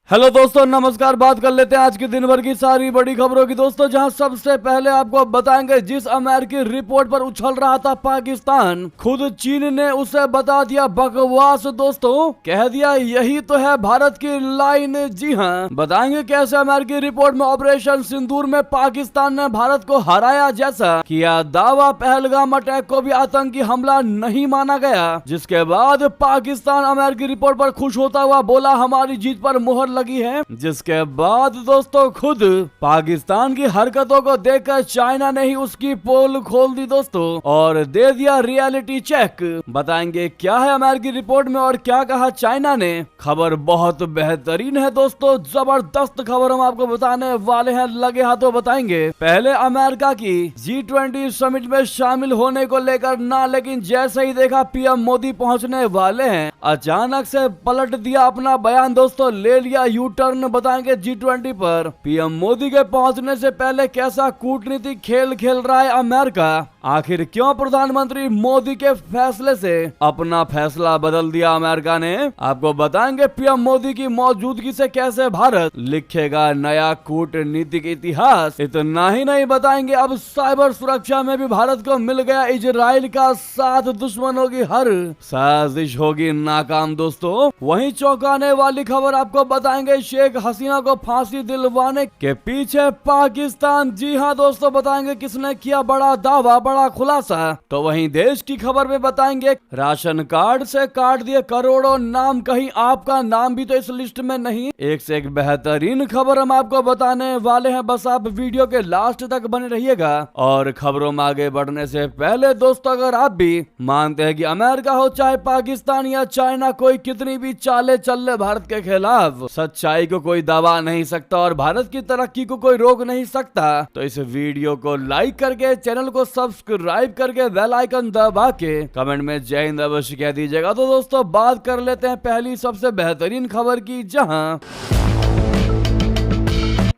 Hello दोस्तों, नमस्कार। बात कर लेते हैं आज के दिन भर की सारी बड़ी खबरों की दोस्तों, जहां सबसे पहले आपको बताएंगे जिस अमेरिकी रिपोर्ट पर उछल रहा था पाकिस्तान, खुद चीन ने उसे बता दिया बकवास। दोस्तों कह दिया यही तो है भारत की लाइन। जी हां, बताएंगे कैसे अमेरिकी रिपोर्ट में ऑपरेशन सिंदूर में पाकिस्तान ने भारत को हराया जैसा किया दावा। पहलगाम अटैक को भी आतंकी हमला नहीं माना गया, जिसके बाद पाकिस्तान अमेरिकी रिपोर्ट पर खुश होता हुआ बोला हमारी जीत पर मुहर लगी है। जिसके बाद दोस्तों खुद पाकिस्तान की हरकतों को देखकर चाइना ने ही उसकी पोल खोल दी दोस्तों, और दे दिया रियलिटी चेक। बताएंगे क्या है अमेरिकी रिपोर्ट में और क्या कहा चाइना ने। खबर बहुत बेहतरीन है दोस्तों, जबरदस्त खबर हम आपको बताने वाले हैं, लगे हाथों बताएंगे। पहले अमेरिका की G20 समिट में शामिल होने को लेकर ना, लेकिन जैसे ही देखा पीएम मोदी पहुंचने वाले हैं, अचानक से पलट दिया अपना बयान दोस्तों, ले लिया यू टर्न। बताएंगे G20 पर पीएम मोदी के पहुंचने से पहले कैसा कूटनीतिक खेल खेल रहा है अमेरिका। आखिर क्यों प्रधानमंत्री मोदी के फैसले से अपना फैसला बदल दिया अमेरिका ने, आपको बताएंगे। पीएम मोदी की मौजूदगी से कैसे भारत लिखेगा नया कूटनीतिक इतिहास। इतना ही नहीं, बताएंगे अब साइबर सुरक्षा में भी भारत को मिल गया इजराइल का साथ, दुश्मनों की हर साजिश होगी नाकाम दोस्तों। वहीं चौंकाने वाली खबर आपको बताएंगे, शेख हसीना को फांसी दिलवाने के पीछे पाकिस्तान। जी हां दोस्तों, बताएंगे किसने किया बड़ा दावा, बड़ा खुलासा। तो वहीं देश की खबर में बताएंगे, राशन कार्ड से काट दिए करोड़ों नाम, कहीं आपका नाम भी तो इस लिस्ट में नहीं। एक से एक बेहतरीन खबर हम आपको बताने वाले हैं, बस आप वीडियो के लास्ट तक बने रहिएगा। और खबरों में आगे बढ़ने से पहले दोस्तों, अगर आप भी मानते हैं कि अमेरिका हो चाहे पाकिस्तान या चाइना, कोई कितनी भी चाले चल ले भारत के खिलाफ, सच्चाई को कोई दबा नहीं सकता और भारत की तरक्की को कोई रोक नहीं सकता। तो इस वीडियो को लाइक करके, चैनल को सब्सक्राइब करके, बेल आइकन दबा के कमेंट में जय हिंद अवश्य कह दीजिएगा। तो दोस्तों बात कर लेते हैं पहली सबसे बेहतरीन खबर की, जहां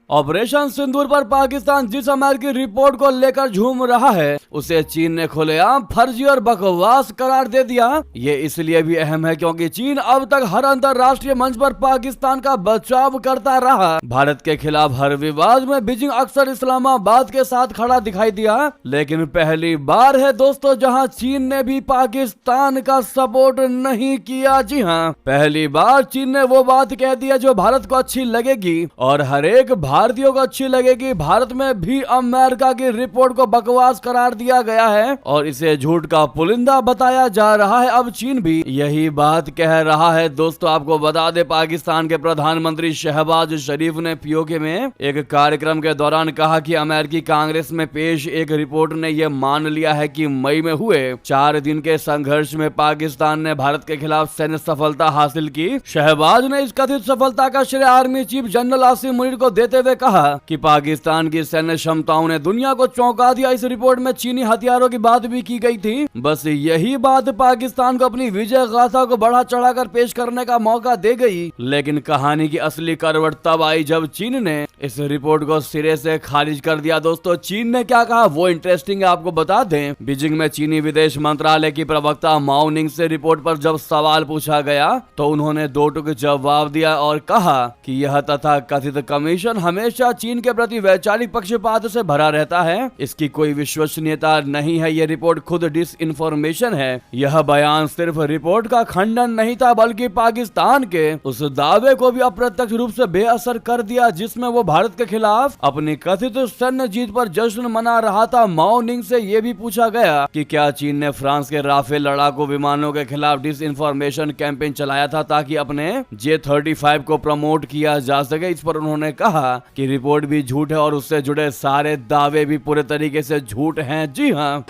ऑपरेशन सिंदूर पर पाकिस्तान जिस अमेरिकी रिपोर्ट को लेकर झूम रहा है, उसे चीन ने खुलेआम फर्जी और बकवास करार दे दिया। ये इसलिए भी अहम है क्योंकि चीन अब तक हर अंतर्राष्ट्रीय मंच पर पाकिस्तान का बचाव करता रहा। भारत के खिलाफ हर विवाद में बीजिंग अक्सर इस्लामाबाद के साथ खड़ा दिखाई दिया, लेकिन पहली बार है दोस्तों जहां चीन ने भी पाकिस्तान का सपोर्ट नहीं किया। जी हाँ, पहली बार चीन ने वो बात कह दिया जो भारत को अच्छी लगेगी और हर एक भारतीयों को अच्छी लगेगी। भारत में भी अमेरिका की रिपोर्ट को बकवास करार दिया गया है और इसे झूठ का पुलिंदा बताया जा रहा है। अब चीन भी यही बात कह रहा है दोस्तों। आपको बता दे, पाकिस्तान के प्रधानमंत्री शहबाज शरीफ ने पीओके में एक कार्यक्रम के दौरान कहा कि अमेरिकी कांग्रेस में पेश एक रिपोर्ट ने यह मान लिया है कि मई में हुए 4 दिन के संघर्ष में पाकिस्तान ने भारत के खिलाफ सैन्य सफलता हासिल की। शहबाज ने इस कथित सफलता का श्रेय army chief general Asim Munir को देते हुए कहा कि पाकिस्तान की सैन्य क्षमताओं ने दुनिया को चौंका दिया। इस रिपोर्ट में चीनी हथियारों की बात भी की गई थी। बस यही बात पाकिस्तान को अपनी विजय गाथा को बढ़ा चढ़ाकर पेश करने का मौका दे गई। लेकिन कहानी की असली करवट तब आई जब चीन ने इस रिपोर्ट को सिरे से खारिज कर दिया। दोस्तों चीन ने क्या कहा वो इंटरेस्टिंग है, आपको बता दें। बीजिंग में चीनी विदेश मंत्रालय की प्रवक्ता माओ निंग से रिपोर्ट पर जब सवाल पूछा गया तो उन्होंने 2 टूक जवाब दिया और कहा कि यह तथाकथित कमीशन हमेशा चीन के प्रति वैचारिक पक्षपात से भरा रहता है। इसकी कोई विश्वसनीयता नहीं है। यह रिपोर्ट खुद डिसइंफॉर्मेशन है। यह बयान सिर्फ रिपोर्ट का खंडन नहीं था, बल्कि पाकिस्तान के उस दावे को भी अप्रत्यक्ष रूप से बेअसर कर दिया जिसमें वो भारत के खिलाफ अपनी कथित सैन्य जीत पर जश्न मना रहा था। माओ निंग से यह भी पूछा गया कि क्या चीन ने फ्रांस के राफेल लड़ाकू विमानों के खिलाफ डिसइंफॉर्मेशन कैंपेन चलाया था ताकि अपने J-35 को प्रमोट किया जा सके। इस पर उन्होंने कहा कि रिपोर्ट भी झूठ है और उससे जुड़े सारे दावे भी पूरे तरीके से झूठ हैं। जी हाँ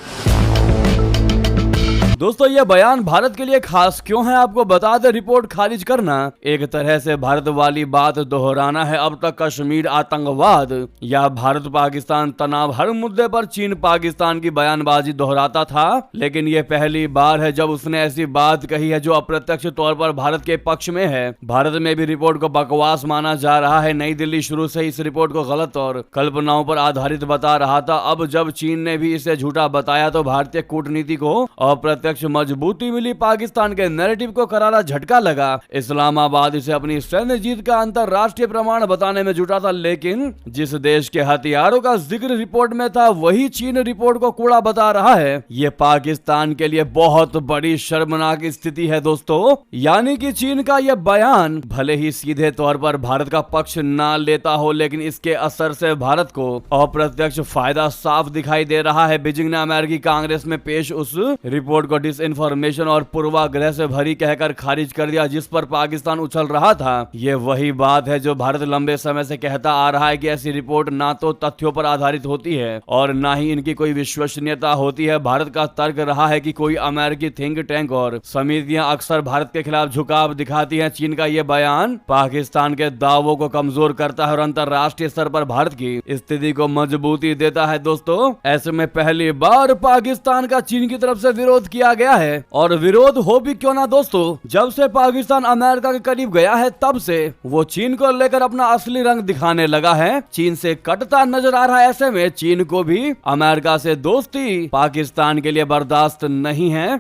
दोस्तों, यह बयान भारत के लिए खास क्यों है, आपको बता दे। रिपोर्ट खारिज करना एक तरह से भारत वाली बात दोहराना है। अब तक कश्मीर, आतंकवाद या भारत पाकिस्तान तनाव, हर मुद्दे पर चीन पाकिस्तान की बयानबाजी दोहराता था, लेकिन यह पहली बार है जब उसने ऐसी बात कही है जो अप्रत्यक्ष तौर पर भारत के पक्ष में है। भारत में भी रिपोर्ट को बकवास माना जा रहा है। नई दिल्ली शुरू से इस रिपोर्ट को गलत और कल्पनाओं पर आधारित बता रहा था। अब जब चीन ने भी इसे झूठा बताया तो भारतीय कूटनीति को अप्रत्यक्ष अप्रत्यक्ष मजबूती मिली, पाकिस्तान के नैरेटिव को करारा झटका लगा। इस्लामाबाद इसे अपनी सैन्य जीत का अंतरराष्ट्रीय प्रमाण बताने में जुटा था, लेकिन जिस देश के हथियारों का जिक्र रिपोर्ट में था वही चीन रिपोर्ट को कूड़ा बता रहा है। ये पाकिस्तान के लिए बहुत बड़ी शर्मनाक स्थिति है दोस्तों। यानी कि चीन का यह बयान भले ही सीधे तौर पर भारत का पक्ष ना लेता हो, लेकिन इसके असर से भारत को अप्रत्यक्ष फायदा साफ दिखाई दे रहा है। बीजिंग ने अमेरिकी कांग्रेस में पेश उस रिपोर्ट को डिसइंफॉर्मेशन और पूर्वाग्रह से भरी कहकर खारिज कर दिया जिस पर पाकिस्तान उछल रहा था। ये वही बात है जो भारत लंबे समय से कहता आ रहा है कि ऐसी रिपोर्ट ना तो तथ्यों पर आधारित होती है और ना ही इनकी कोई विश्वसनीयता होती है। भारत का तर्क रहा है कि कोई अमेरिकी थिंक टैंक और समितियां अक्सर भारत के खिलाफ झुकाव दिखाती हैं। चीन का ये बयान पाकिस्तान के दावों को कमजोर करता है और अंतरराष्ट्रीय स्तर पर भारत की स्थिति को मजबूती देता है। दोस्तों, ऐसे में पहली बार पाकिस्तान का चीन की तरफ से विरोध किया गया है, और विरोध हो भी क्यों ना दोस्तों, जब से पाकिस्तान अमेरिका के करीब गया है तब से वो चीन को लेकर अपना असली रंग दिखाने लगा है। चीन से कटता नजर आ रहा है। ऐसे में चीन को भी अमेरिका से दोस्ती पाकिस्तान के लिए बर्दाश्त नहीं है।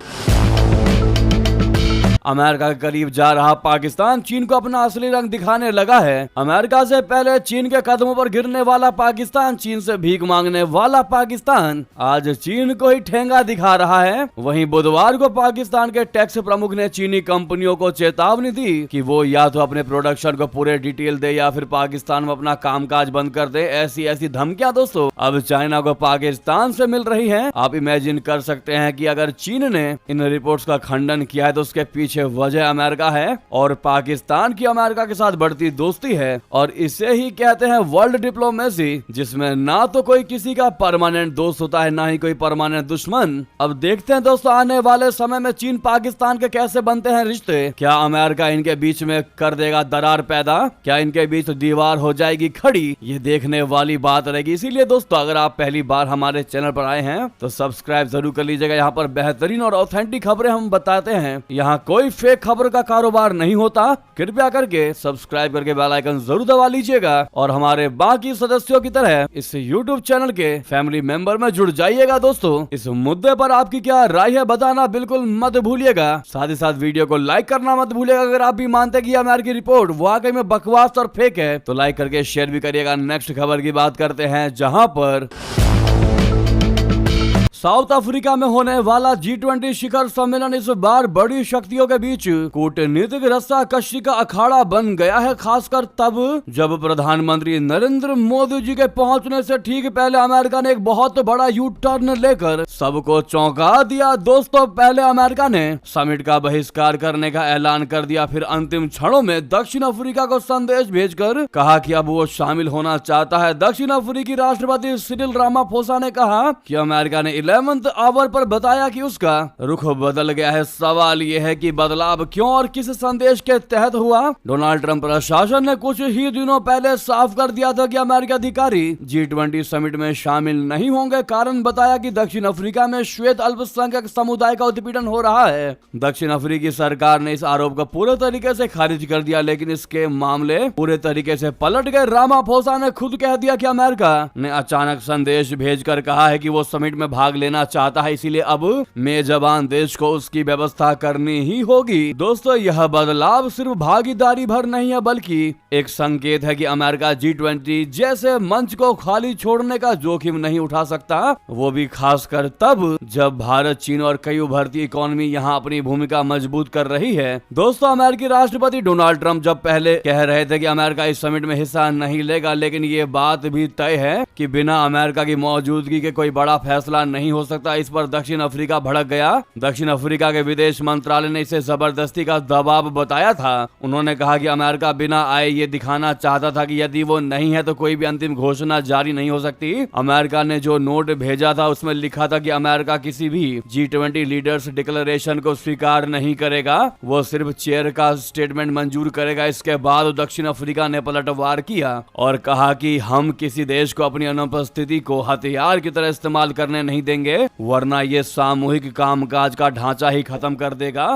अमेरिका के करीब जा रहा पाकिस्तान चीन को अपना असली रंग दिखाने लगा है। अमेरिका से पहले चीन के कदमों पर गिरने वाला पाकिस्तान, चीन से भीख मांगने वाला पाकिस्तान आज चीन को ही ठेंगा दिखा रहा है। वहीं बुधवार को पाकिस्तान के टैक्स प्रमुख ने चीनी कंपनियों को चेतावनी दी कि वो या तो अपने प्रोडक्शन को पूरे डिटेल दे या फिर पाकिस्तान में अपना कामकाज बंद कर दे। ऐसी धमकियां दोस्तों अब चाइना को पाकिस्तान से मिल रही है। आप इमेजिन कर सकते हैं कि अगर चीन ने इन रिपोर्ट्स का खंडन किया है तो उसके पीछे वजह अमेरिका है और पाकिस्तान की अमेरिका के साथ बढ़ती दोस्ती है, और इसे ही कहते हैं वर्ल्ड डिप्लोमेसी, जिसमें ना तो कोई किसी का परमानेंट दोस्त होता है ना ही कोई परमानेंट दुश्मन। अब देखते हैं दोस्तों आने वाले समय में चीन पाकिस्तान के कैसे बनते हैं रिश्ते। क्या अमेरिका इनके बीच में कर देगा दरार पैदा? क्या इनके बीच दीवार हो जाएगी खड़ी? ये देखने वाली बात रहेगी। इसीलिए दोस्तों अगर आप पहली बार हमारे चैनल पर आए हैं तो सब्सक्राइब जरूर कर लीजिएगा। यहाँ पर बेहतरीन और ऑथेंटिक खबरें हम बताते हैं। यहाँ कोई फेक खबर का कारोबार नहीं होता। कृपया करके सब्सक्राइब करके बेल आइकन जरूर दबा लीजिएगा और हमारे बाकी सदस्यों की तरह इस YouTube चैनल के फैमिली मेंबर में जुड़ जाइएगा। दोस्तों, इस मुद्दे पर आपकी क्या राय है बताना बिल्कुल मत भूलिएगा। साथ ही साथ वीडियो को लाइक करना मत भूलिएगा। अगर आप भी मानते कि अमेरिकी रिपोर्ट वाकई में बकवास और फेक है तो लाइक करके शेयर भी करिएगा। नेक्स्ट खबर की बात करते हैं, जहां पर साउथ अफ्रीका में होने वाला G20 शिखर सम्मेलन इस बार बड़ी शक्तियों के बीच कूटनीतिक रस्साकशी का अखाड़ा बन गया है, खासकर तब जब प्रधानमंत्री नरेंद्र मोदी जी के पहुंचने से ठीक पहले अमेरिका ने एक बहुत बड़ा यू टर्न लेकर सबको चौंका दिया। दोस्तों, पहले अमेरिका ने समिट का बहिष्कार करने का ऐलान कर दिया, फिर अंतिम क्षणों में दक्षिण अफ्रीका को संदेश भेजकर कहा कि अब वो शामिल होना चाहता है। दक्षिण अफ्रीकी राष्ट्रपति सिरिल रामाफोसा ने कहा कि अमेरिका ने 11th आवर पर बताया कि उसका रुख बदल गया है। सवाल यह है कि बदलाव क्यों और किस संदेश के तहत हुआ? डोनाल्ड ट्रंप प्रशासन ने कुछ ही दिनों पहले साफ कर दिया था कि अमेरिकी अधिकारी G20 समिट में शामिल नहीं होंगे। कारण बताया कि दक्षिण अफ्रीका में श्वेत अल्पसंख्यक समुदाय का उत्पीड़न हो रहा है। दक्षिण अफ्रीकी सरकार ने इस आरोप को पूरे तरीके से खारिज कर दिया, लेकिन इसके मामले पूरे तरीके से पलट गए। रामाफोसा ने खुद कह दिया कि अमेरिका ने अचानक संदेश भेजकर कहा है कि वो समिट में भाग लेना चाहता है, इसीलिए अब मेजबान देश को उसकी व्यवस्था करनी ही होगी। दोस्तों, यह बदलाव सिर्फ भागीदारी भर नहीं है बल्कि एक संकेत है कि अमेरिका G20 जैसे मंच को खाली छोड़ने का जोखिम नहीं उठा सकता, वो भी खासकर तब जब भारत, चीन और कई उभरती इकोनॉमी यहाँ अपनी भूमिका मजबूत कर रही है। दोस्तों, अमेरिकी राष्ट्रपति डोनाल्ड ट्रंप जब पहले कह रहे थे कि अमेरिका इस समिट में हिस्सा नहीं लेगा, लेकिन ये बात भी तय है कि बिना अमेरिका की मौजूदगी के कोई बड़ा फैसला नहीं हो सकता। इस पर दक्षिण अफ्रीका भड़क गया। दक्षिण अफ्रीका के विदेश मंत्रालय ने इसे जबरदस्ती का दबाव बताया था। उन्होंने कहा कि अमेरिका बिना आए ये दिखाना चाहता था कि यदि वो नहीं है तो कोई भी अंतिम घोषणा जारी नहीं हो सकती। अमेरिका ने जो नोट भेजा था उसमें लिखा था कि अमेरिका किसी भी G20 लीडर्स डिक्लेरेशन को स्वीकार नहीं करेगा, वो सिर्फ चेयर का स्टेटमेंट मंजूर करेगा। इसके बाद दक्षिण अफ्रीका ने पलटवार किया और कहा कि हम किसी देश को अपनी अनुपस्थिति को हथियार की तरह इस्तेमाल करने नहीं देंगे, वरना ये सामूहिक कामकाज का ढांचा ही खत्म कर देगा।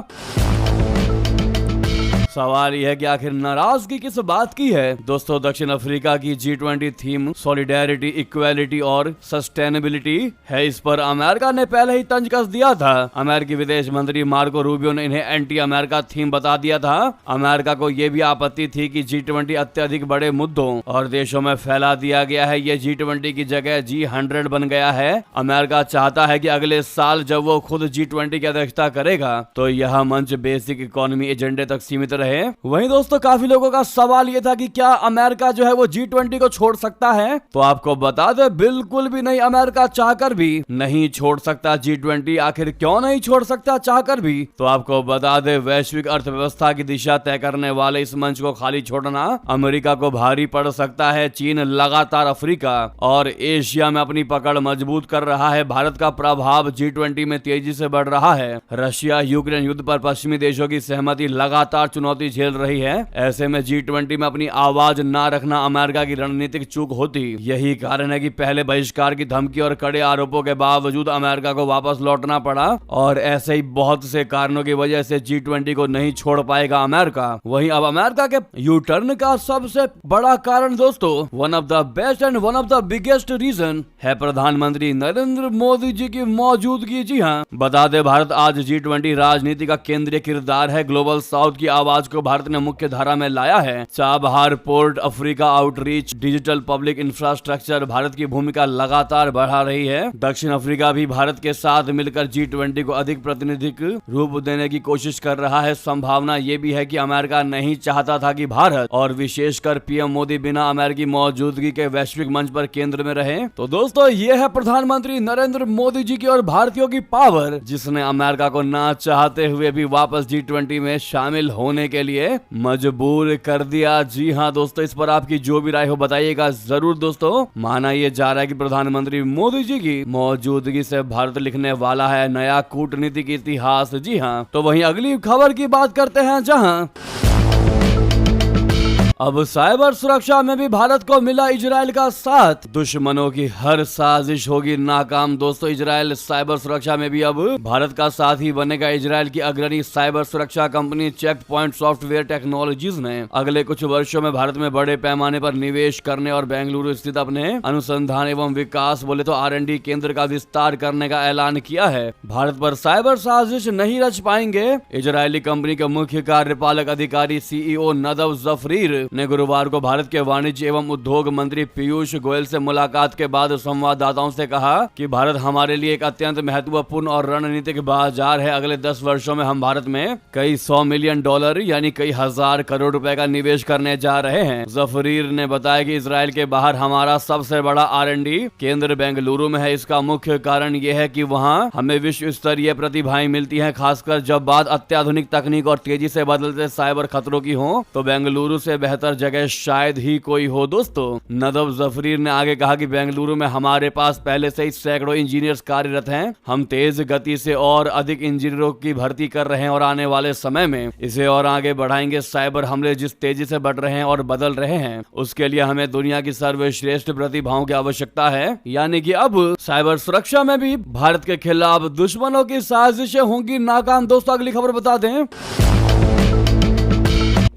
सवाल यह है कि आखिर नाराजगी किस बात की है। दोस्तों दक्षिण अफ्रीका की G20 थीम सॉलिडेरिटी, इक्वालिटी और सस्टेनेबिलिटी है। इस पर अमेरिका ने पहले ही तंज कस दिया था। अमेरिकी विदेश मंत्री मार्को रूबियो ने इन्हें एंटी अमेरिका थीम बता दिया था। अमेरिका को यह भी आपत्ति थी कि G20 अत्यधिक बड़े मुद्दों और देशों में फैला दिया गया है। ये G20 की जगह G100 बन गया है। अमेरिका चाहता है कि अगले साल जब वो खुद G20 की अध्यक्षता करेगा तो यह मंच बेसिक इकोनॉमी एजेंडे तक सीमित रहे। वहीं दोस्तों काफी लोगों का सवाल ये था कि क्या अमेरिका जो है वो G20 को छोड़ सकता है, तो आपको बता दे बिल्कुल भी नहीं। अमेरिका चाहकर भी नहीं छोड़ सकता G20। आखिर क्यों नहीं छोड़ सकता चाहकर भी, तो आपको बता दे वैश्विक अर्थव्यवस्था की दिशा तय करने वाले इस मंच को खाली छोड़ना अमेरिका को भारी पड़ सकता है। चीन लगातार अफ्रीका और एशिया में अपनी पकड़ मजबूत कर रहा है। भारत का प्रभाव G20 में तेजी से बढ़ रहा है। रशिया यूक्रेन युद्ध पर पश्चिमी देशों की सहमति लगातार चुनौती झेल रही है। ऐसे में G20 में अपनी आवाज ना रखना अमेरिका की रणनीतिक चूक होती। यही कारण है कि पहले बहिष्कार की धमकी और कड़े आरोपों के बावजूद अमेरिका को वापस लौटना पड़ा और ऐसे ही बहुत से कारणों की वजह से G20 को नहीं छोड़ पाएगा अमेरिका। वहीं अब अमेरिका के यू टर्न का सबसे बड़ा कारण दोस्तों, one of the best and one of the biggest reason है प्रधानमंत्री नरेंद्र मोदी जी की मौजूदगी। जी हाँ, बता दे भारत आज G20 राजनीति का केंद्रीय किरदार है। ग्लोबल साउथ की आवाज को भारत ने मुख्य धारा में लाया है। Chabahar port, Africa outreach, digital public infrastructure, Bharat की भूमिका लगातार बढ़ा रही है। दक्षिण अफ्रीका भी भारत के साथ मिलकर G20 को अधिक प्रातिनिधिक रूप देने की कोशिश कर रहा है। संभावना ये भी है कि अमेरिका नहीं चाहता था कि भारत और विशेषकर पीएम मोदी बिना अमेरिकी मौजूदगी के वैश्विक मंच पर केंद्र में रहे। तो दोस्तों ये है प्रधानमंत्री नरेंद्र मोदी जी की और भारतीयों की पावर, जिसने अमेरिका को ना चाहते हुए भी वापस G20 में शामिल होने के लिए मजबूर कर दिया। जी हाँ दोस्तों, इस पर आपकी जो भी राय हो बताइएगा जरूर। दोस्तों माना यह जा रहा है कि प्रधानमंत्री मोदी जी की मौजूदगी से भारत लिखने वाला है नया कूटनीतिक इतिहास। जी हाँ, तो वहीं अगली खबर की बात करते हैं, जहां अब साइबर सुरक्षा में भी भारत को मिला इजराइल का साथ। दुश्मनों की हर साजिश होगी नाकाम। दोस्तों इजराइल साइबर सुरक्षा में भी अब भारत का साथ ही बनेगा। इजराइल की अग्रणी साइबर सुरक्षा company cheque point software technologies ने अगले कुछ वर्षों में भारत में बड़े पैमाने पर निवेश करने और बेंगलुरु स्थित अपने अनुसंधान एवं विकास बोले तो R&D केंद्र का विस्तार करने का ऐलान किया है। भारत पर साइबर साजिश नहीं रच पाएंगे। इजरायली कंपनी के मुख्य कार्यपालक अधिकारी CEO नदव जफरीर ने गुरुवार को भारत के वाणिज्य एवं उद्योग मंत्री पीयूष गोयल से मुलाकात के बाद संवाददाताओं से कहा कि भारत हमारे लिए एक अत्यंत महत्वपूर्ण और रणनीतिक बाजार है। अगले 10 वर्षों में हम भारत में कई $100 मिलियन यानी कई हजार करोड़ रुपए का निवेश करने जा रहे हैं। जफरीर ने बताया कि इजराइल के बाहर हमारा सबसे बड़ा R&D केंद्र बेंगलुरु में है। इसका मुख्य कारण यह है कि वहाँ हमें विश्व स्तरीय प्रतिभाएं मिलती हैं, खासकर जब बात अत्याधुनिक तकनीक और तेजी से बदलते साइबर खतरों की हो तो बेंगलुरु से बेहतर जगह शायद ही कोई हो। दोस्तों नदव जफरीर ने आगे कहा कि बेंगलुरु में हमारे पास पहले से ही सैकड़ों इंजीनियर्स कार्यरत हैं। हम तेज गति से और अधिक इंजीनियरों की भर्ती कर रहे हैं और आने वाले समय में इसे और आगे बढ़ाएंगे। साइबर हमले जिस तेजी से बढ़ रहे हैं और बदल रहे हैं उसके लिए हमें दुनिया की सर्वश्रेष्ठ प्रतिभाओं की आवश्यकता है। यानी कि अब साइबर सुरक्षा में भी भारत के खिलाफ दुश्मनों की साजिशें होंगी नाकाम। दोस्तों अगली खबर बता दें,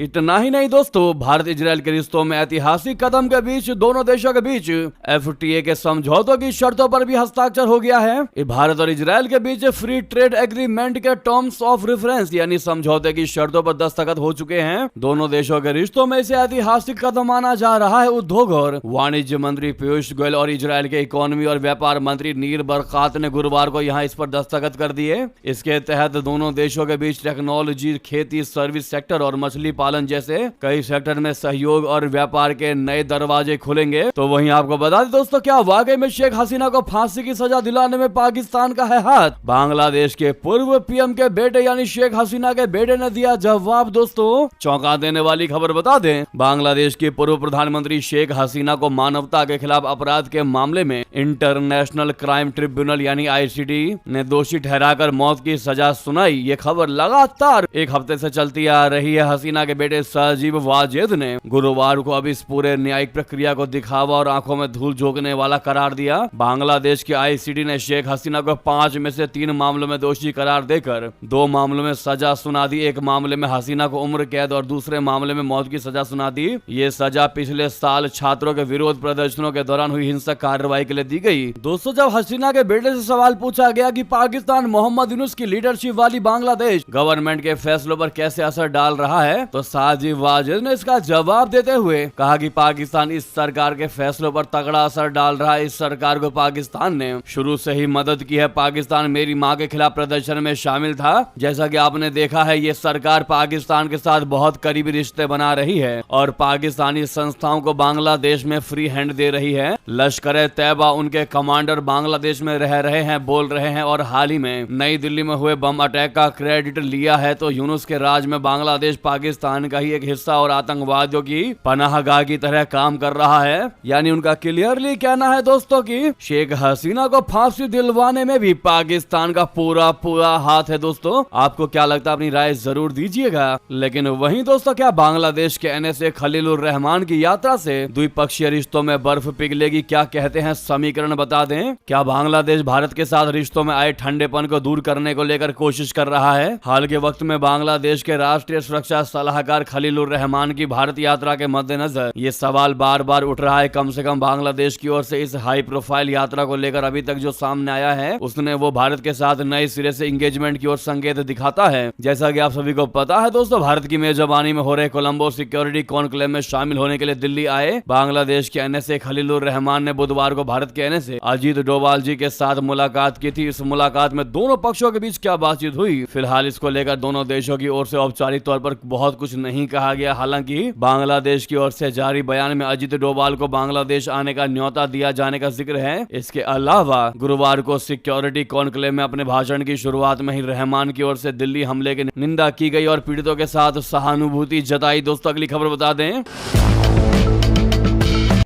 इतना ही नहीं दोस्तों, भारत इजराइल के रिश्तों में ऐतिहासिक कदम के बीच दोनों देशों के बीच FTA के समझौतों की शर्तों पर भी हस्ताक्षर हो गया है। भारत और इजराइल के बीच फ्री ट्रेड एग्रीमेंट के टर्म्स ऑफ रेफरेंस यानी समझौते की शर्तों पर दस्तखत हो चुके हैं। दोनों देशों के रिश्तों में इसे ऐतिहासिक कदम माना जा रहा है। उद्योग और वाणिज्य मंत्री पीयूष गोयल और इजराइल के इकोनॉमी और व्यापार मंत्री नीर बरकात ने गुरुवार को यहाँ इस पर दस्तखत कर दिए। इसके तहत दोनों देशों के बीच टेक्नोलॉजी, खेती, सर्विस सेक्टर और मछली पालन जैसे कई सेक्टर में सहयोग और व्यापार के नए दरवाजे खुलेंगे। तो वहीं आपको बता दें दोस्तों, क्या वाकई में शेख हसीना को फांसी की सजा दिलाने में पाकिस्तान का है हाथ? बांग्लादेश के पूर्व पीएम के बेटे यानी शेख हसीना के बेटे ने दिया जवाब। दोस्तों चौंका देने वाली खबर बता दें, बांग्लादेश की पूर्व प्रधानमंत्री शेख हसीना को मानवता के खिलाफ अपराध के मामले में इंटरनेशनल क्राइम ट्रिब्यूनल यानी ICT ने दोषी ठहराकर मौत की सजा सुनाई। ये खबर लगातार एक हफ्ते से चलती आ रही है। हसीना के बेटे साजिब वाजेद ने गुरुवार को अब इस पूरे न्यायिक प्रक्रिया को दिखावा और आंखों में धूल झोंकने वाला करार दिया। बांग्लादेश की आईसीटी ने शेख हसीना को 5 में से 3 मामलों में दोषी करार देकर 2 मामलों में सजा सुना दी। एक मामले में हसीना को उम्र कैद और दूसरे मामले में मौत की सजा सुना दी। ये सजा पिछले साल छात्रों के विरोध प्रदर्शनों के दौरान हुई हिंसक कार्रवाई के लिए दी गई। दोस्तों, जब हसीना के बेटे से सवाल पूछा गया कि पाकिस्तान मोहम्मद यूनुस की लीडरशिप वाली बांग्लादेश गवर्नमेंट के फैसलों पर कैसे असर डाल रहा है, तो साजिब वाजिद ने इसका जवाब देते हुए कहा कि पाकिस्तान इस सरकार के फैसलों पर तगड़ा असर डाल रहा है। इस सरकार को पाकिस्तान ने शुरू से ही मदद की है। पाकिस्तान मेरी मां के खिलाफ प्रदर्शन में शामिल था। जैसा कि आपने देखा है, ये सरकार पाकिस्तान के साथ बहुत करीबी रिश्ते बना रही है और पाकिस्तानी संस्थाओं को बांग्लादेश में फ्री हैंड दे रही है। लश्कर तैयबा उनके कमांडर बांग्लादेश में रह रहे हैं, बोल रहे हैं और हाल ही में नई दिल्ली में हुए बम अटैक का क्रेडिट लिया है। तो यूनुस के राज में बांग्लादेश पाकिस्तान का ही एक हिस्सा और आतंकवादियों की पनाहगाह की तरह काम कर रहा है। यानी उनका क्लियरली कहना है दोस्तों कि शेख हसीना को फांसी दिलवाने में भी पाकिस्तान का पूरा हाथ है। दोस्तों, आपको क्या लगता है? अपनी राय जरूर दीजिएगा। लेकिन वहीं दोस्तों, क्या बांग्लादेश के एनएसए खलीलुर रहमान की यात्रा से द्विपक्षीय रिश्तों में बर्फ पिघलेगी? क्या कहते हैं समीकरण बता दें। क्या बांग्लादेश भारत के साथ रिश्तों में आए ठंडेपन को दूर करने को लेकर कोशिश कर रहा है? हाल के वक्त में बांग्लादेश के राष्ट्रीय सुरक्षा सलाहकार खलीलुर रहमान की भारत यात्रा के मद्देनजर ये सवाल बार बार उठ रहा है। कम से कम बांग्लादेश की ओर से इस हाई प्रोफाइल यात्रा को लेकर अभी तक जो सामने आया है, उसने वो भारत के साथ नए सिरे से इंगेजमेंट की ओर संकेत दिखाता है। जैसा कि आप सभी को पता है दोस्तों, भारत की मेजबानी में हो रहे कोलंबो सिक्योरिटी कॉन्क्लेव में शामिल होने के लिए दिल्ली आए बांग्लादेश के एनएसए खलीलुर रहमान ने बुधवार को भारत के एनएसए अजीत डोभाल जी के साथ मुलाकात की थी। इस मुलाकात में दोनों पक्षों के बीच क्या बातचीत हुई, फिलहाल इसको लेकर दोनों देशों की ओर से औपचारिक तौर पर बहुत कुछ नहीं कहा गया। हालांकि बांग्लादेश की ओर से जारी बयान में अजीत डोभाल को बांग्लादेश आने का न्योता दिया जाने का जिक्र है। इसके अलावा गुरुवार को सिक्योरिटी कॉन्क्लेव में अपने भाषण की शुरुआत में ही रहमान की ओर से दिल्ली हमले की निंदा की गई और पीड़ितों के साथ सहानुभूति जताई। दोस्तों, अगली खबर बता दें।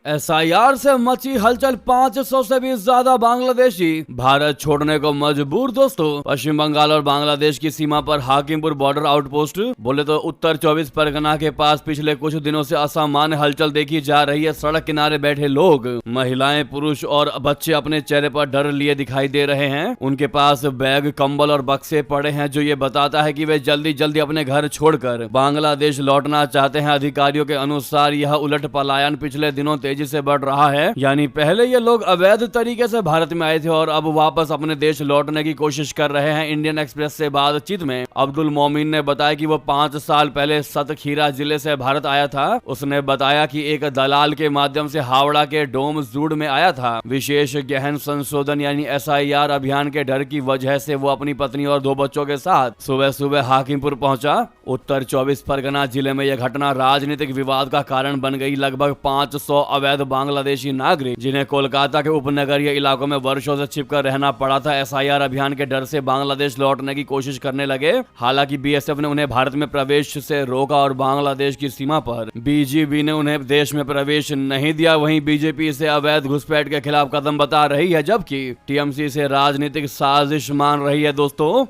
एसआईआर से मची हलचल, 500 से भी ज्यादा बांग्लादेशी भारत छोड़ने को मजबूर। दोस्तों, पश्चिम बंगाल और बांग्लादेश की सीमा पर हाकिमपुर बॉर्डर आउटपोस्ट बोले तो उत्तर 24 परगना के पास पिछले कुछ दिनों से असामान्य हलचल देखी जा रही है। सड़क किनारे बैठे लोग, महिलाएं, पुरुष और बच्चे अपने चेहरे पर डर लिए दिखाई दे रहे हैं। उनके पास बैग, कंबल और बक्से पड़े हैं, जो ये बताता है कि वे जल्दी जल्दी अपने घर छोड़कर बांग्लादेश लौटना चाहते हैं। अधिकारियों के अनुसार यह उलट पलायन पिछले दिनों तेजी से बढ़ रहा है। यानी पहले ये लोग अवैध तरीके से भारत में आए थे और अब वापस अपने देश लौटने की कोशिश कर रहे हैं। इंडियन एक्सप्रेस से बातचीत में अब्दुल मोमिन ने बताया कि वो 5 साल पहले सतखीरा जिले से भारत आया था। उसने बताया कि एक दलाल के माध्यम से हावड़ा के डोम जूड में आया था। विशेष गहन संशोधन यानी एसआईआर अभियान के डर की वजह से वो अपनी पत्नी और 2 बच्चों के साथ सुबह सुबह हाकिमपुर पहुंचा। उत्तर 24 परगना जिले में यह घटना राजनीतिक विवाद का कारण बन गई। लगभग 500 अवैध बांग्लादेशी नागरिक, जिन्हें कोलकाता के उपनगरीय इलाकों में वर्षों से छिपकर रहना पड़ा था, एसआईआर अभियान के डर से बांग्लादेश लौटने की कोशिश करने लगे। हालांकि बीएसएफ ने उन्हें भारत में प्रवेश से रोका और बांग्लादेश की सीमा पर बीजीबी ने उन्हें देश में प्रवेश नहीं दिया। वहीं बीजेपी इसे अवैध घुसपैठ के खिलाफ कदम बता रही है, जबकि टीएमसी इसे राजनीतिक साजिश मान रही है। दोस्तों,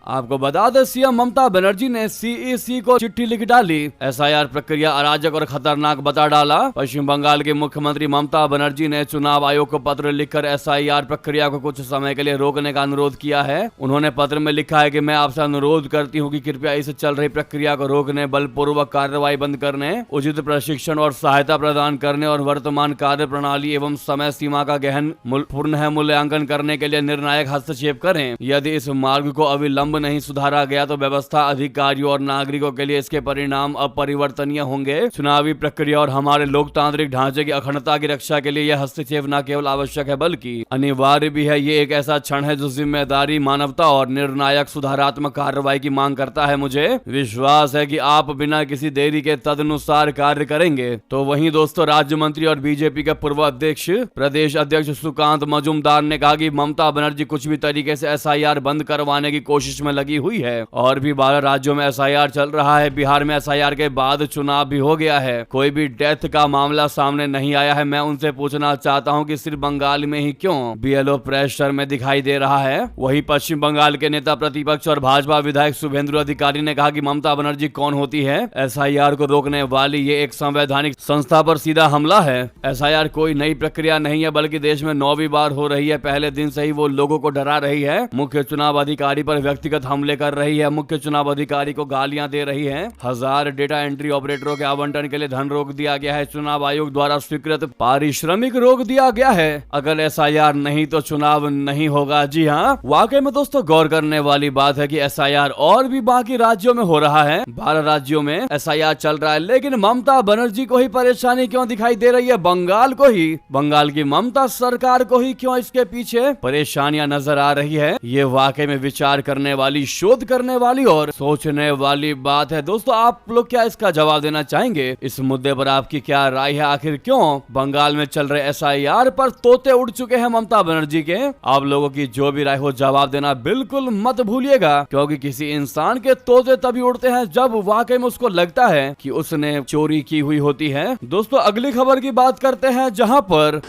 आपको बता दें, सीएम ममता बनर्जी ने सीईसी को चिट्ठी लिख डाली। एसआईआर प्रक्रिया अराजक और खतरनाक बता डाला। पश्चिम बंगाल के मुख्यमंत्री ममता बनर्जी ने चुनाव आयोग को पत्र लिखकर एसआईआर प्रक्रिया को कुछ समय के लिए रोकने का अनुरोध किया है। उन्होंने पत्र में लिखा है कि मैं आपसे अनुरोध करती हूं कि कृपया इस चल रही प्रक्रिया को रोकने, बलपूर्वक कार्रवाई बंद करने, उचित प्रशिक्षण और सहायता प्रदान करने और वर्तमान कार्य प्रणाली एवं समय सीमा का गहन पुनः मूल्यांकन करने के लिए निर्णायक हस्तक्षेप करें। यदि इस मार्ग को अविलंब नहीं सुधारा गया तो व्यवस्था, अधिकारियों और नागरिकों के लिए इसके परिणाम अपरिवर्तनीय होंगे। चुनावी प्रक्रिया और हमारे लोकतांत्रिक ढांचे की अखंडता की रक्षा के लिए यह हस्तक्षेप न केवल आवश्यक है बल्कि अनिवार्य भी है। ये एक ऐसा क्षण है जो जिम्मेदारी, मानवता और निर्णायक सुधारात्मक कार्रवाई की मांग करता है। मुझे विश्वास है कि आप बिना किसी देरी के तदनुसार कार्य करेंगे। तो वहीं दोस्तों, राज्य मंत्री और बीजेपी के पूर्व अध्यक्ष, प्रदेश अध्यक्ष सुकांत मजूमदार ने कहा कि ममता बनर्जी कुछ भी तरीके से एसआईआर बंद करवाने की कोशिश कोशिश में लगी हुई है। और भी 12 राज्यों में एसआईआर चल रहा है। बिहार में एसआईआर के बाद चुनाव भी हो गया है। कोई भी डेथ का मामला सामने नहीं आया है। मैं उनसे पूछना चाहता हूं कि सिर्फ बंगाल में ही क्यों बीएलओ प्रेशर में दिखाई दे रहा है। वहीं पश्चिम बंगाल के नेता प्रतिपक्ष और भाजपा विधायक शुभेंदु अधिकारी ने कहा कि ममता बनर्जी कौन होती है। एसआईआर को रोकने वाली ये एक संवैधानिक संस्था पर सीधा हमला है। एसआईआर कोई नई प्रक्रिया नहीं है, बल्कि देश में 9वीं बार हो रही है। पहले दिन से ही वो लोगों को डरा रही है। मुख्य चुनाव अधिकारी पर व्यक्तिगत हमले कर रही है। मुख्य चुनाव अधिकारी को गालियां दे रही है। 1000 डेटा एंट्री ऑपरेटरों के आवंटन के लिए धन रोक दिया गया है। चुनाव आयोग द्वारा स्वीकृत पारिश्रमिक रोक दिया गया है। अगर एसआईआर नहीं तो चुनाव नहीं होगा। जी हाँ, वाकई में दोस्तों गौर करने वाली बात है कि एसआईआर और भी बाकी राज्यों में हो रहा है। 12 राज्यों में एसआईआर चल रहा है, लेकिन ममता बनर्जी को ही परेशानी क्यों दिखाई दे रही है? बंगाल को ही, बंगाल की ममता सरकार को ही क्यों इसके पीछे परेशानियां नजर आ रही है? ये वाकई में विचार करने वाली, शोध करने वाली और सोचने वाली बात है। दोस्तों आप लोग क्या इसका जवाब देना चाहेंगे? इस मुद्दे पर आपकी क्या राय है? आखिर क्यों बंगाल में चल रहे एसआईआर पर तोते उड़ चुके हैं ममता बनर्जी के? आप लोगों की जो भी राय हो जवाब देना बिल्कुल मत भूलिएगा, क्योंकि किसी इंसान के तोते तभी उड़ते हैं जब वाकई में उसको लगता है कि उसने चोरी की हुई होती है। दोस्तों अगली खबर की बात करते हैं, जहां पर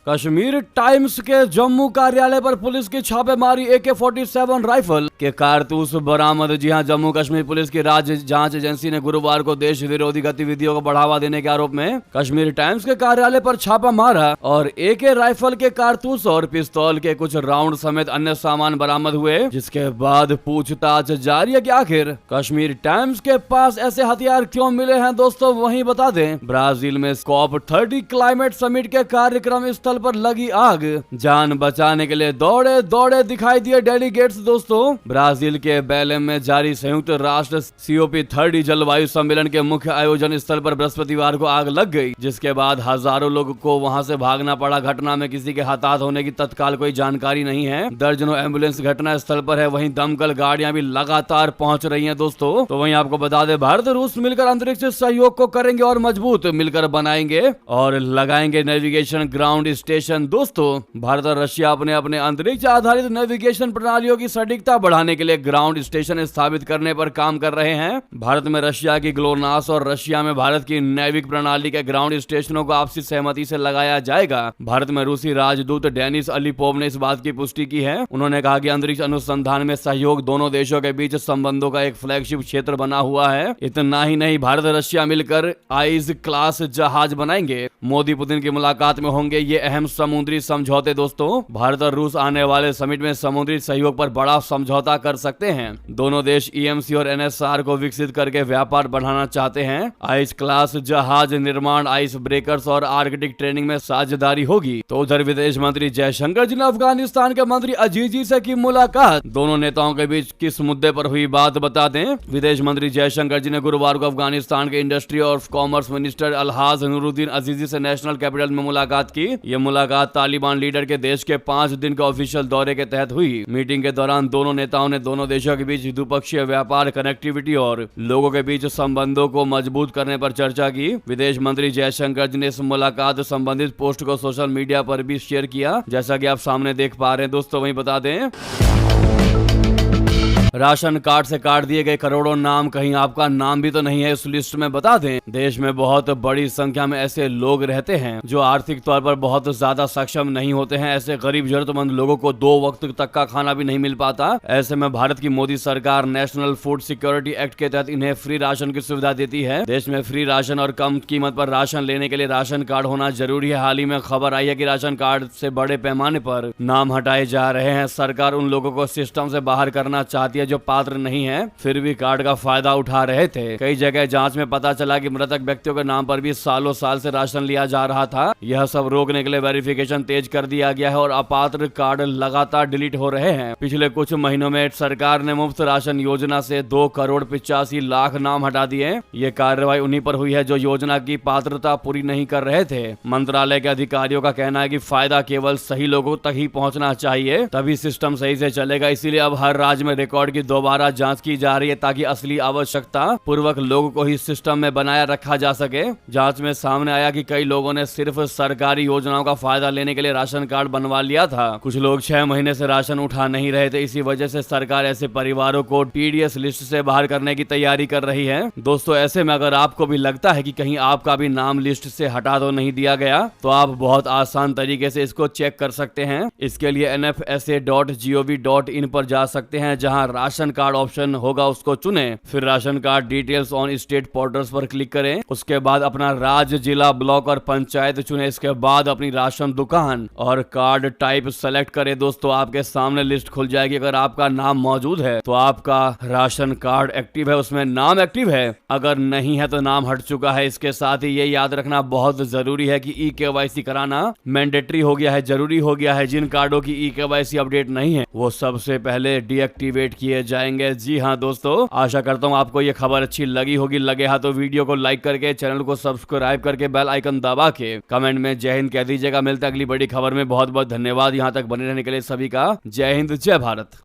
कश्मीर टाइम्स के जम्मू कार्यालय पर पुलिस की छापेमारी। AK-47 राइफल के कारतूस बरामद। जी हां, जम्मू कश्मीर पुलिस की राज्य जांच एजेंसी ने गुरुवार को देश विरोधी गतिविधियों को बढ़ावा देने के आरोप में कश्मीर टाइम्स के कार्यालय पर छापा मारा और AK राइफल के कारतूस और पिस्तौल के कुछ राउंड समेत अन्य सामान बरामद हुए, जिसके बाद पूछताछ जारी है कि आखिर कश्मीर टाइम्स के पास ऐसे हथियार क्यों मिले हैं। दोस्तों वहीं बता दें, ब्राजील में COP30 क्लाइमेट समिट के कार्यक्रम स्थल पर लगी आग। जान बचाने के लिए दौड़े दौड़े दिखाई दिए डेलीगेट्स। दोस्तों ब्राजील के बेलेम में जारी संयुक्त राष्ट्र COP30 जलवायु सम्मेलन के मुख्य आयोजन स्थल पर बृहस्पतिवार को आग लग गई, जिसके बाद हजारों लोगों को वहां से भागना पड़ा। घटना में किसी के हताहत होने की तत्काल कोई जानकारी नहीं है। दर्जनों एम्बुलेंस घटना स्थल पर है। वहीं दमकल गाड़ियां भी लगातार पहुंच रही हैं। दोस्तों तो वहीं आपको बता दें, भारत रूस मिलकर अंतरिक्ष सहयोग को करेंगे और मजबूत, मिलकर बनाएंगे और लगाएंगे नेविगेशन ग्राउंड स्टेशन। दोस्तों भारत और रशिया अपने अपने अंतरिक्ष आधारित नेविगेशन प्रणालियों की सटीकता बढ़ाने के लिए ग्राउंड स्टेशन स्थापित करने पर काम कर रहे हैं। भारत में रशिया की ग्लोनास और रशिया में भारत की नैविक प्रणाली के ग्राउंड स्टेशनों को आपसी सहमति से लगाया जाएगा। भारत में रूसी राजदूत डेनिस अलीपोव ने इस बात की पुष्टि की है। उन्होंने कहा कि अंतरिक्ष अनुसंधान में सहयोग दोनों देशों के बीच संबंधों का एक फ्लैगशिप क्षेत्र बना हुआ है। इतना ही नहीं, भारत रशिया मिलकर आइज क्लास जहाज बनाएंगे। मोदी पुतिन की मुलाकात में होंगे ये अहम समुद्री समझौते। दोस्तों भारत और रूस आने वाले समिट में समुद्री सहयोग पर बड़ा समझौता कर सकते हैं। दोनों देश EMC और NSR को विकसित करके व्यापार बढ़ाना चाहते हैं। आइस क्लास जहाज निर्माण, आइस ब्रेकर्स और आर्कटिक ट्रेनिंग में साझेदारी होगी। तो उधर विदेश मंत्री जयशंकर जी ने अफगानिस्तान के मंत्री अजीजी से की मुलाकात। दोनों नेताओं के बीच किस मुद्दे पर हुई बात बता दें। विदेश मंत्री जयशंकर जी ने गुरुवार को अफगानिस्तान के इंडस्ट्री और कॉमर्स मिनिस्टर अलहाज नूरुद्दीन अजीजी से नेशनल कैपिटल में मुलाकात की। यह मुलाकात तालिबान लीडर के देश के 5 दिन के ऑफिशियल दौरे के तहत हुई। मीटिंग के दौरान दोनों नेताओं ने दोनों देशों के बीच द्विपक्षीय व्यापार, कनेक्टिविटी और लोगों के बीच संबंधों को मजबूत करने पर चर्चा की। विदेश मंत्री जयशंकर जी ने इस मुलाकात संबंधित पोस्ट को सोशल मीडिया पर भी शेयर किया, जैसा कि आप सामने देख पा रहे हैं। दोस्तों वहीं बता दें, राशन कार्ड से काट दिए गए करोड़ों नाम, कहीं आपका नाम भी तो नहीं है इस लिस्ट में। बता दें, देश में बहुत बड़ी संख्या में ऐसे लोग रहते हैं जो आर्थिक तौर पर बहुत ज्यादा सक्षम नहीं होते हैं। ऐसे गरीब जरूरतमंद लोगों को 2 वक्त तक का खाना भी नहीं मिल पाता। ऐसे में भारत की मोदी सरकार नेशनल फूड सिक्योरिटी एक्ट के तहत इन्हें फ्री राशन की सुविधा देती है। देश में फ्री राशन और कम कीमत पर राशन लेने के लिए राशन कार्ड होना जरूरी है। हाल ही में खबर आई है कि राशन कार्ड से बड़े पैमाने पर नाम हटाए जा रहे हैं। सरकार उन लोगों को सिस्टम से बाहर करना चाहती है जो पात्र नहीं है, फिर भी कार्ड का फायदा उठा रहे थे। कई जगह जांच में पता चला कि मृतक व्यक्तियों के नाम पर भी सालों साल से राशन लिया जा रहा था। यह सब रोकने के लिए वेरिफिकेशन तेज कर दिया गया है और अपात्र कार्ड लगातार डिलीट हो रहे हैं। पिछले कुछ महीनों में सरकार ने मुफ्त राशन योजना से 2 करोड़ 85 लाख नाम हटा दिए। ये कार्रवाई उन्हीं पर हुई है जो योजना की पात्रता पूरी नहीं कर रहे थे। मंत्रालय के अधिकारियों का कहना है कि फायदा केवल सही लोगों तक ही पहुंचना चाहिए, तभी सिस्टम सही से चलेगा। इसीलिए अब हर राज्य में रिकॉर्ड की दोबारा जांच की जा रही है ताकि असली आवश्यकता पूर्वक लोगों को ही सिस्टम में बनाया रखा जा सके। जांच में सामने आया कि कई लोगों ने सिर्फ सरकारी योजनाओं का फायदा लेने के लिए राशन कार्ड बनवा लिया था। कुछ लोग 6 महीने से राशन उठा नहीं रहे थे। इसी वजह से सरकार ऐसे परिवारों को टीडीएस लिस्ट से बाहर करने की तैयारी कर रही है। दोस्तों, ऐसे में अगर आपको भी लगता है कि कहीं आपका भी नाम लिस्ट से हटा तो नहीं दिया गया, तो आप बहुत आसान तरीके से इसको चेक कर सकते हैं। इसके लिए nfsa.gov.in पर जा सकते हैं, जहां राशन कार्ड ऑप्शन होगा उसको चुने, फिर ration card details on state portals पर क्लिक करें। उसके बाद अपना राज्य, जिला, ब्लॉक और पंचायत चुने। इसके बाद अपनी राशन दुकान और कार्ड टाइप सेलेक्ट करें। दोस्तों, आपके सामने लिस्ट खुल जाएगी। अगर आपका नाम मौजूद है तो आपका राशन कार्ड एक्टिव है, उसमें नाम एक्टिव है। अगर नहीं है तो नाम हट चुका है। इसके साथ ही ये याद रखना बहुत जरूरी है कि ई-केवाईसी कराना मैंडेटरी हो गया है, जरूरी हो गया है। जिन कार्डों की ई-केवाईसी अपडेट नहीं है वो सबसे पहले डीएक्टिवेट किए जाएंगे। जी हाँ दोस्तों, आशा करता हूँ आपको ये खबर अच्छी लगी होगी। लगे हाँ तो वीडियो को लाइक करके, चैनल को सब्सक्राइब करके, बेल आइकन दबा के कमेंट में जय हिंद कह दीजिएगा। मिलता है अगली बड़ी खबर में। बहुत बहुत धन्यवाद यहाँ तक बने रहने के लिए सभी का। जय हिंद, जय भारत।